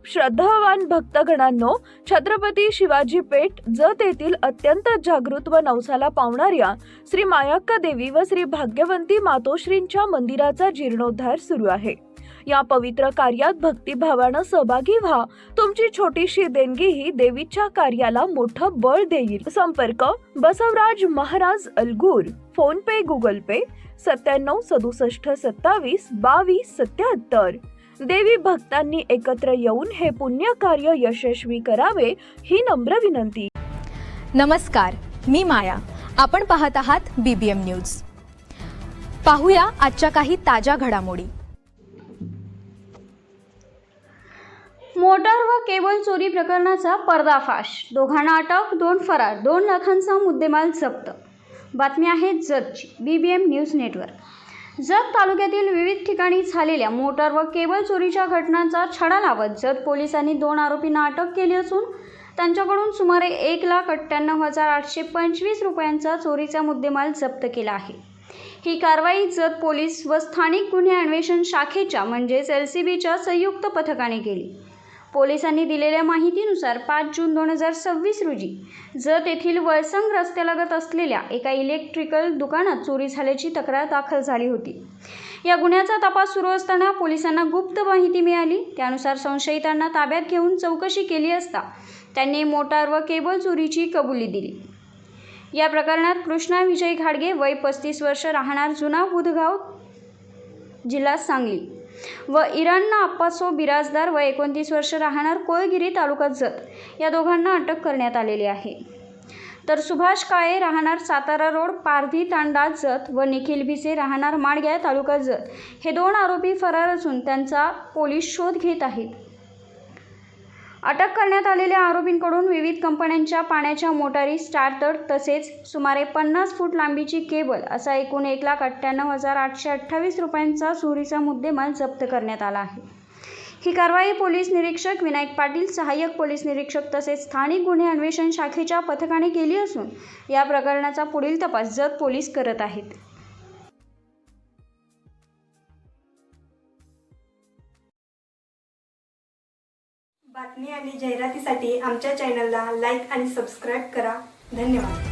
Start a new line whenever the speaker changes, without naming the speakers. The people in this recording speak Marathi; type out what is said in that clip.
श्रद्धावान भक्तगणांनो, छत्रपती शिवाजी पेठ जत येथील अत्यंत जागृत व नवसाला पावणाऱ्या श्री मायाक्का देवी व श्री भाग्यवंती मातोश्रींच्या मंदिराचा जीर्णोद्धार सुरू आहे। या पवित्र कार्यात भक्तिभावानं सहभागी व्हा। तुमची छोटीशी देणगी ही देवीच्या कार्याला मोठं बळ देईल। संपर्क बसवराज महाराज अलगूर, फोन पे, गुगल पे 97 67 27 22 77। देवी भक्तांनी एकत्र येऊन हे पुण्य कार्य यशस्वी करावे ही नम्र विनंती।
नमस्कार, मी माया। आपण पाहत आहात BBM न्यूज। पाहूया आजच्या काही ताज्या घडामोडी।
मोटार व केबल चोरी प्रकरणाचा पर्दाफाश, दोघांना अटक, 2 फरार, 2 लाखांचा मुद्देमाल जप्त। बातमी आहे जतची। BBM news network. जत तालुक्यातील विविध ठिकाणी झालेल्या मोटार व केबल चोरीच्या घटनांचा छडा लावत जत पोलिसांनी 2 आरोपींना अटक केली असून त्यांच्याकडून सुमारे 1,98,825 रुपयांचा चोरीचा मुद्देमाल जप्त केला आहे। ही कारवाई जत पोलीस व स्थानिक गुन्हे अन्वेषण शाखेच्या म्हणजेच LCBच्या संयुक्त पथकाने केली। पोलिसांनी दिलेल्या माहितीनुसार 5 जून 2026 रोजी जत येथील वळसंग रस्त्यालगत असलेल्या एका इलेक्ट्रिकल दुकानात चोरी झाल्याची तक्रार दाखल झाली होती। या गुन्ह्याचा तपास सुरू असताना पोलिसांना गुप्त माहिती मिळाली। त्यानुसार संशयितांना ताब्यात घेऊन चौकशी केली असता त्यांनी मोटार व केबल चोरीची कबुली दिली। या प्रकरणात कृष्णा विजय घाडगे वय 35 वर्ष, राहणार जुना बुधगाव, जिल्हा सांगली व इरान्ना अप्पासो बिराजदार वय 29 वर्ष, राहणार कोळगिरी, तालुका जत या दोघांना अटक करण्यात आलेली आहे। तर सुभाष काळे, राहणार सातारा रोड, पारधी तांडा, जत व निखिल भिसे, राहणार माडग्या, तालुका जत हे 2 आरोपी फरार असून त्यांचा पोलीस शोध घेत आहेत। अटक करण्यात आलेल्या आरोपींकडून विविध कंपन्यांच्या पाण्याच्या मोटारी, स्टार्टर तसेच सुमारे 50 फूट लांबीची केबल असा एकूण 1,98,828 रुपयांचा चोरीचा मुद्देमाल जप्त करण्यात आला आहे। ही कारवाई पोलीस निरीक्षक विनायक पाटील, सहाय्यक पोलीस निरीक्षक तसेच स्थानिक गुन्हे अन्वेषण शाखेच्या पथकाने केली असून या प्रकरणाचा पुढील तपास जत पोलीस करत आहेत।
बातमी आणि जाहिरातीसाठी आमच्या चॅनलला लाईक आणि सबस्क्राईब करा। धन्यवाद।